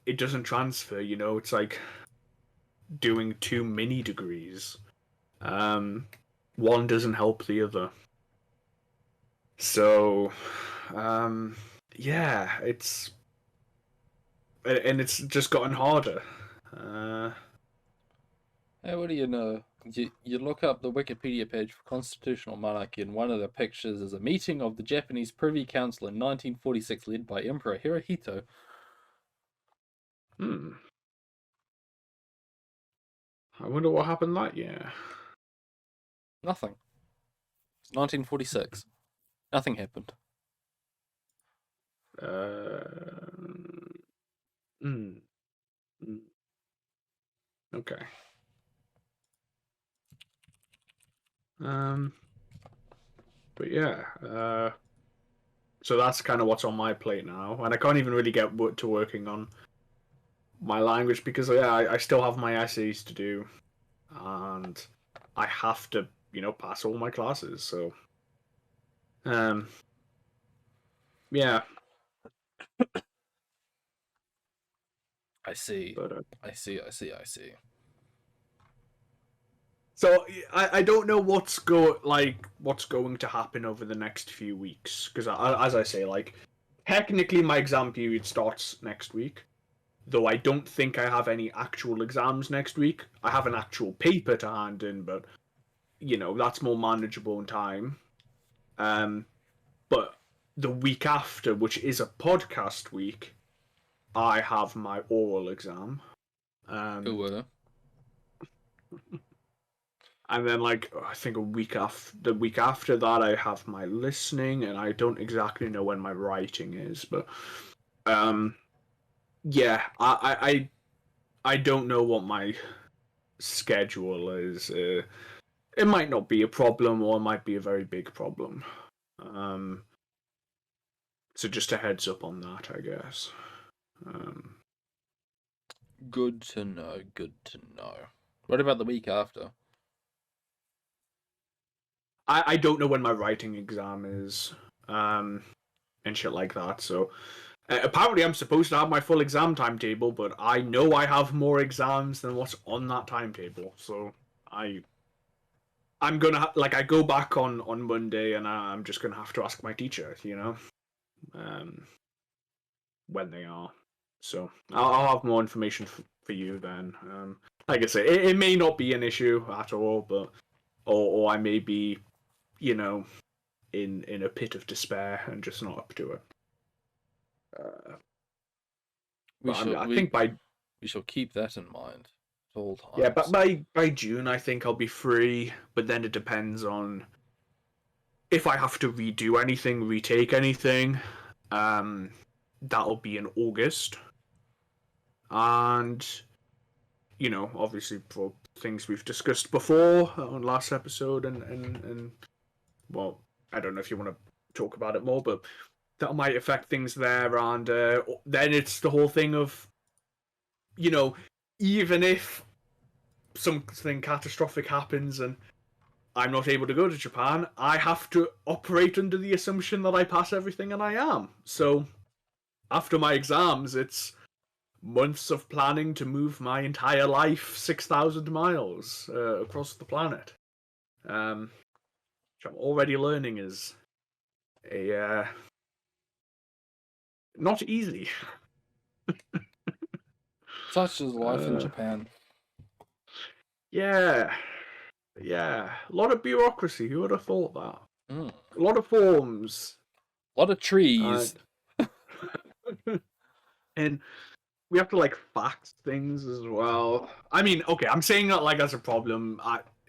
it doesn't transfer. It's like doing two mini degrees. Um, One doesn't help the other. So, um, yeah, it's just gotten harder. Uh, Hey, what do you know? You look up the Wikipedia page for constitutional monarchy, and one of the pictures is a meeting of the Japanese Privy Council in 1946, led by Emperor Hirohito. hmm. I wonder what happened that year. Nothing. It's 1946. Nothing happened. Uh, mm, mm, okay. Um, but yeah. So that's kind of what's on my plate now, and I can't even really get to working on my language because yeah, I still have my essays to do, and I have to pass all my classes. So um, yeah, I see. but I see. I see. I see. so I don't know what's going to happen over the next few weeks because as I say, like technically my exam period starts next week. Though I don't think I have any actual exams next week. I have an actual paper to hand in, but that's more manageable in time. Um, but the week after, which is a podcast week, I have my oral exam. Um, Ooh, and then I think the week after that, I have my listening, and I don't exactly know when my writing is, but um, yeah, I don't know what my schedule is. It might not be a problem, or it might be a very big problem. Um, so just a heads up on that, I guess. Um, good to know. Good to know. What about the week after? I don't know when my writing exam is, and shit like that. So apparently, I'm supposed to have my full exam timetable, but I know I have more exams than what's on that timetable. So I'm gonna I go back on Monday, and I'm just gonna have to ask my teacher, um, when they are. So I'll have more information for you then. Like I say, it may not be an issue at all, but or I may be, you know, in a pit of despair and just not up to it. Uh, We But shall I we think we shall keep that in mind at all yeah, times. but by June I think I'll be free. But then it depends on if I have to redo anything, retake anything. Um, that'll be in August, and obviously for things we've discussed before on last episode, and well, I don't know if you want to talk about it more, but that might affect things there, and then it's the whole thing of even if something catastrophic happens and I'm not able to go to Japan, I have to operate under the assumption that I pass everything, and I am. So after my exams, it's months of planning to move my entire life 6,000 miles across the planet. Which I'm already learning is a not easy. Such is life in Uh, Japan. yeah, yeah. A lot of bureaucracy. Who would have thought that? Mm. A lot of forms. A lot of Uh, trees. and we have to like fax things as well. I mean, okay, I'm saying that like as a problem.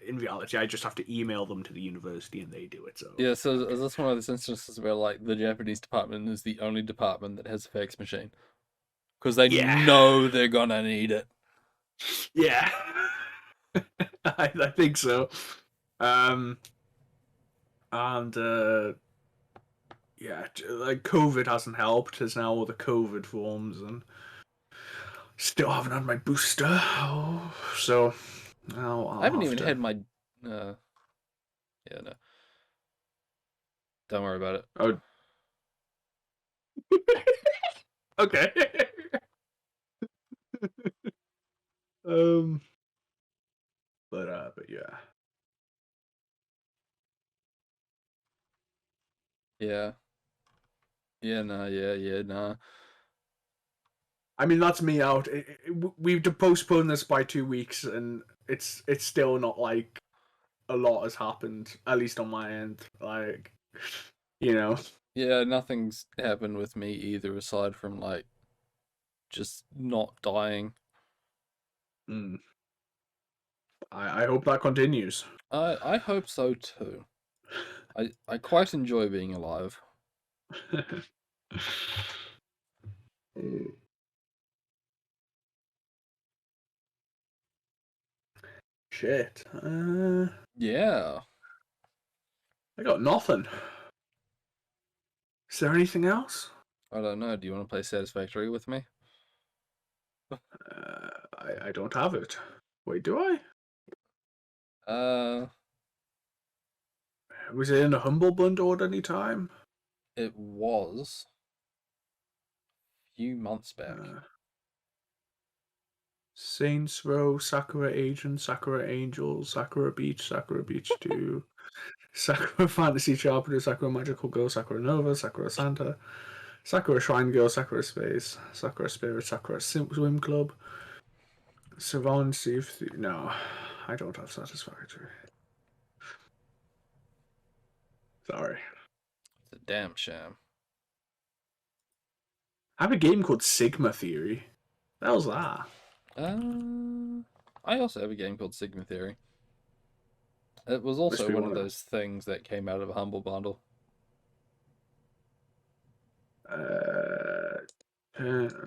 In reality, I just have to email them to the university and they do it. So Yeah, so is this one of those instances where like the Japanese department is the only department that has a fax machine? Because they yeah, know they're gonna need it. yeah, I think so. Um, and yeah, like COVID hasn't helped. There's now all the COVID forms, and still haven't had my booster. Oh, so now I haven't have even to. had my yeah, no. Don't worry about it. Oh, okay. um, but yeah. Yeah. Yeah, nah, yeah, nah. I mean, that's me out. We've postponed this by 2 weeks, and it's still not like a lot has happened, at least on my end. Like, you know, Yeah, nothing's happened with me either aside from like just not dying. mm, I hope that continues. I hope so too. I quite enjoy being alive. Shit. Yeah. I got nothing. Is there anything else? I don't know. Do you want to play Satisfactory with me? I don't have it. Wait, do I? Uh, Was it in a humble bundle at any time? it was a few months back. Uh, Saints Row, Sakura Agent, Sakura Angel, Sakura Beach 2, Sakura Fantasy Sharpener, Sakura Magical Girl, Sakura Nova, Sakura Santa, Sakura Shrine Girl, Sakura Space, Sakura Spirit, Sakura Swim Club, Savon Thief. No, I don't have Satisfactory. Sorry. It's a damn shame. I have a game called Sigma Theory. What the hell's that? I also have a game called Sigma Theory. It was Must also be one of one of those things that came out of a Humble Bundle.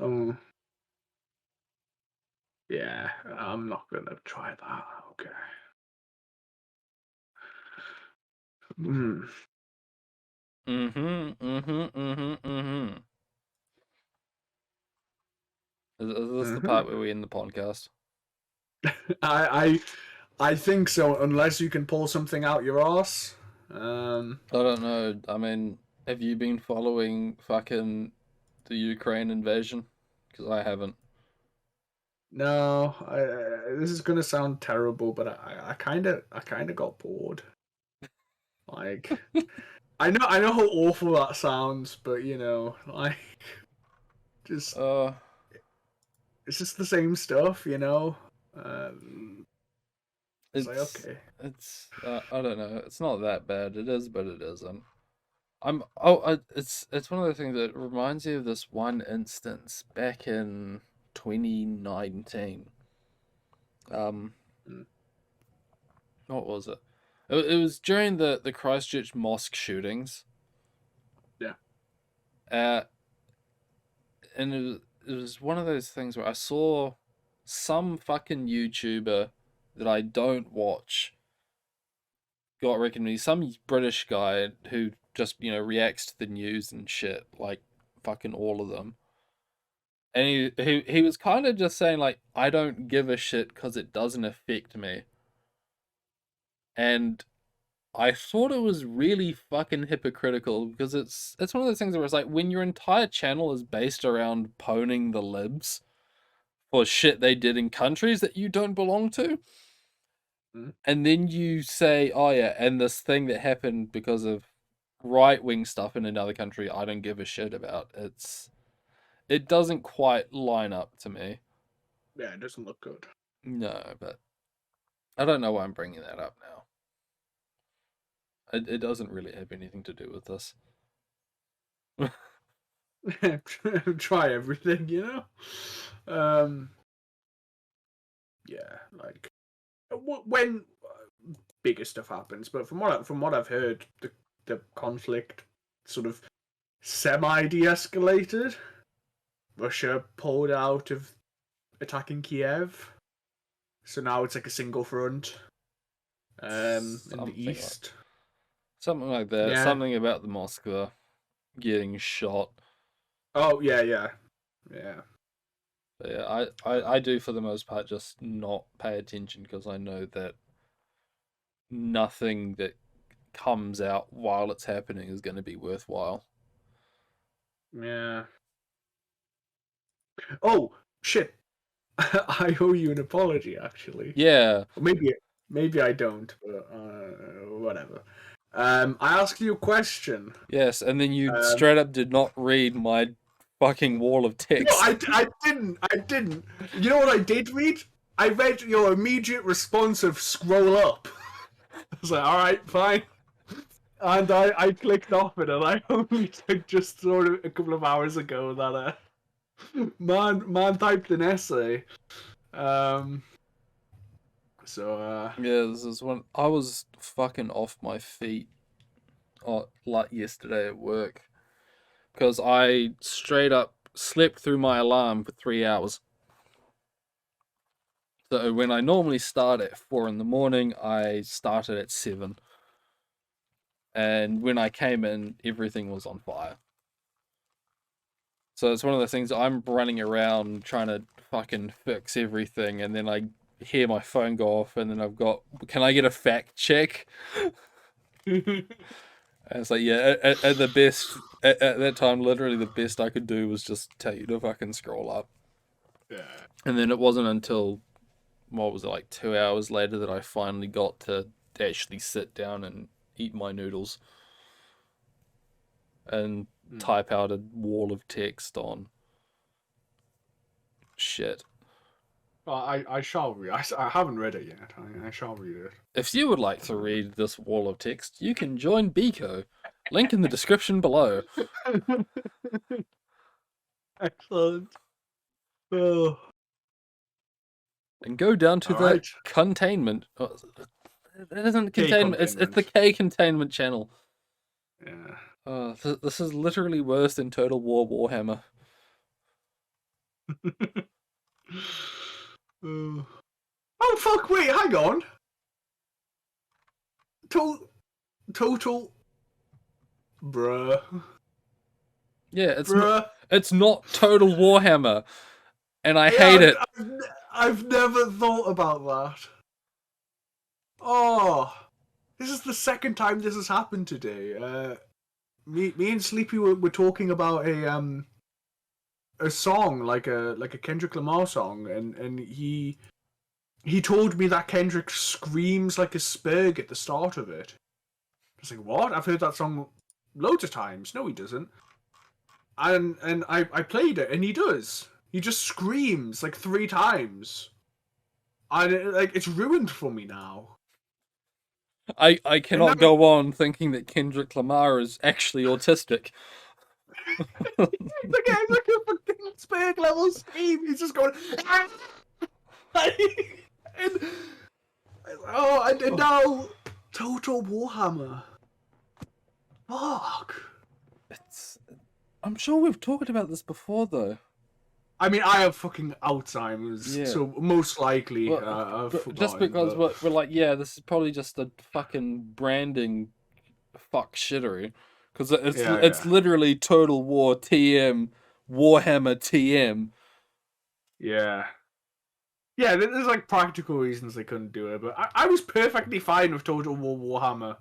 Oh, yeah. I'm not gonna try that. Okay. Hmm. Mm-hmm, mm-hmm, mm-hmm, mm-hmm. Is this the Mm-hmm. part where we end the podcast? I I think so, unless you can pull something out your ass. I don't know. I mean, have you been following fucking the Ukraine invasion? Because I haven't. No, this is gonna sound terrible, but I kind of got bored. Like, I know how awful that sounds, but like, just Uh, it's just the same stuff, you know. Um, it's like it's okay, it's I don't know. It's not that bad. It is, but it isn't. It's one of the things that reminds me of this one instance back in 2019. Um, Mm. what was it? It was during the Christchurch mosque shootings. Yeah. Uh, and it was one of those things where I saw some fucking YouTuber that I don't watch got recommended, some British guy who just reacts to the news and shit like fucking all of them. And he was kind of just saying like, I don't give a shit because it doesn't affect me. And I thought it was really fucking hypocritical because it's one of those things where it's like when your entire channel is based around poning the libs for shit they did in countries that you don't belong to, Mm. and then you say, oh yeah, and this thing that happened because of right wing stuff in another country I don't give a shit about. It doesn't quite line up to me. Yeah, it doesn't look good. No, but I don't know why I'm bringing that up now. It doesn't really have anything to do with this. Try everything, you know. Yeah, like when bigger stuff happens, but from what I've heard, the conflict sort of semi de-escalated. Russia pulled out of attacking Kiev, so now it's like a single front. In the east. Something like that. Yeah. Something about the Moskva getting shot. Oh yeah, yeah, yeah. But yeah, I do for the most part just not pay attention because I know that nothing that comes out while it's happening is going to be worthwhile. Yeah. Oh shit! I owe you an apology, actually. Yeah. Maybe I don't, but whatever. I asked you a question. Yes, and then you Um, straight up did not read my fucking wall of no, text. I didn't. I didn't. You know what I did read? I read your immediate response of scroll up. I was like, all right, fine. And I clicked off it, and I only just saw it a couple of hours ago that man typed an essay. Um, so Yeah, this is when I was fucking off my feet like yesterday at work because I straight up slept through my alarm for 3 hours. So when I normally start at 4 in the morning, I started at 7. And when I came in, everything was on fire. So it's one of those things I'm running around trying to fucking fix everything, and then I hear my phone go off, and then I've got, can I get a fact check? And it's like, yeah, at the best, at that time, literally the best I could do was just tell you to fucking scroll up. yeah. And then it wasn't until, what was it, like 2 hours later that I finally got to actually sit down and eat my noodles and type out a wall of text on shit. Well, I shall read. I haven't read it yet. I shall read it. If you would like to read this wall of text, you can join Biko. Link in the description below. Excellent. Oh. And go down to All the right. containment. Oh, it isn't K containment. It's the containment. K containment channel. Yeah. This is literally worse than Total War Warhammer. Oh fuck! Wait, hang on. Total. Bruh. Yeah, Bruh. it's not Total Warhammer, and I Yeah, hate it. I've never thought about that. Oh, this is the second time this has happened today. Me and Sleepy were talking about a song like a Kendrick Lamar song, and he told me that Kendrick screams like a spurg at the start of it. I was like, what? I've heard that song loads of times. No, he doesn't. And I played it, and he does. He just screams like 3 times. And it's ruined for me now. I cannot go on thinking that Kendrick Lamar is actually autistic. He's like a fucking Spurg level scream. He's just going. and, and now Total Warhammer. Fuck. I'm sure we've talked about this before, though. I mean, I have fucking Alzheimer's, Yeah. so most likely Well, I've forgotten. just because but... we're like, yeah, this is probably just a fucking branding fuck shittery, because it's literally Total War TM, Warhammer TM. Yeah. Yeah, there's like practical reasons they couldn't do it, but I was perfectly fine with Total War Warhammer.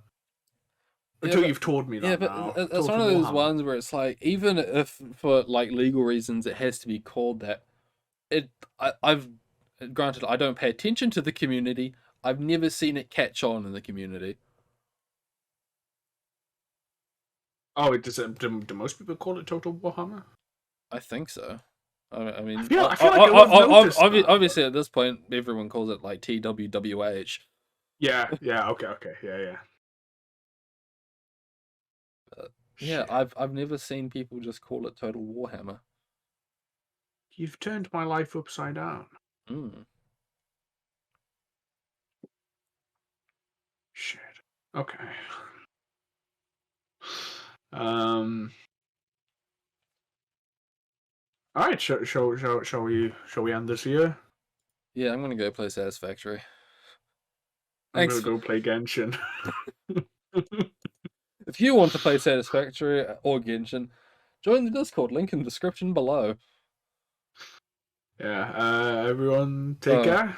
Until you've told me that. Yeah, but now. it's Total one of those Warhammer. ones where it's like, even if for like legal reasons it has to be called that, I've granted I don't pay attention to the community. I've never seen it catch on in the community. Oh, do most people call it Total Warhammer? I think so. I mean, I feel like obviously at this point everyone calls it like TWWH. Yeah. Okay. Yeah. Yeah, I've never seen people just call it Total Warhammer. You've turned my life upside down. Shit. Okay. All right. Shall we end this here? Yeah, I'm gonna go play Satisfactory. I'm gonna go play Genshin. If you want to play Satisfactory or Genshin, join the Discord, link in the description below. Yeah, everyone take care.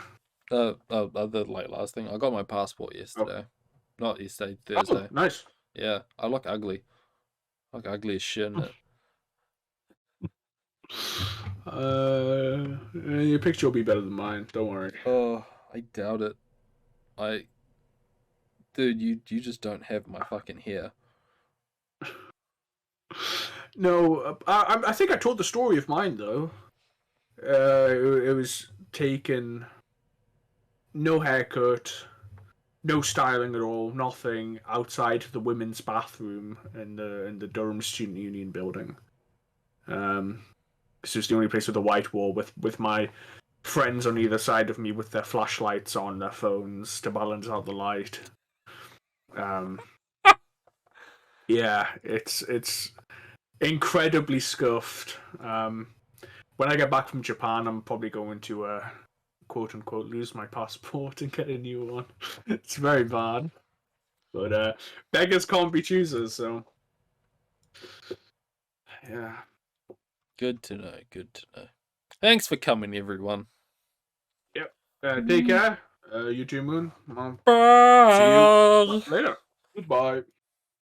The last thing, I got my passport yesterday. Not yesterday, Thursday. Oh, nice. Yeah, I look ugly. I look ugly as shit in it. Your picture will be better than mine, don't worry. Oh, I doubt it. Dude, you just don't have my fucking hair. No, I think I told the story of mine though. It was taken, no haircut, no styling at all, nothing outside the women's bathroom in the Durham Student Union building. This was the only place with a white wall with my friends on either side of me with their flashlights on their phones to balance out the light. Yeah, it's incredibly scuffed. When I get back from Japan, I'm probably going to quote unquote lose my passport and get a new one. It's very bad, but beggars can't be choosers. So yeah, good to know. Good to know. Thanks for coming, everyone. Yep. Take care. You too, Moon. Bye. See you later. Goodbye.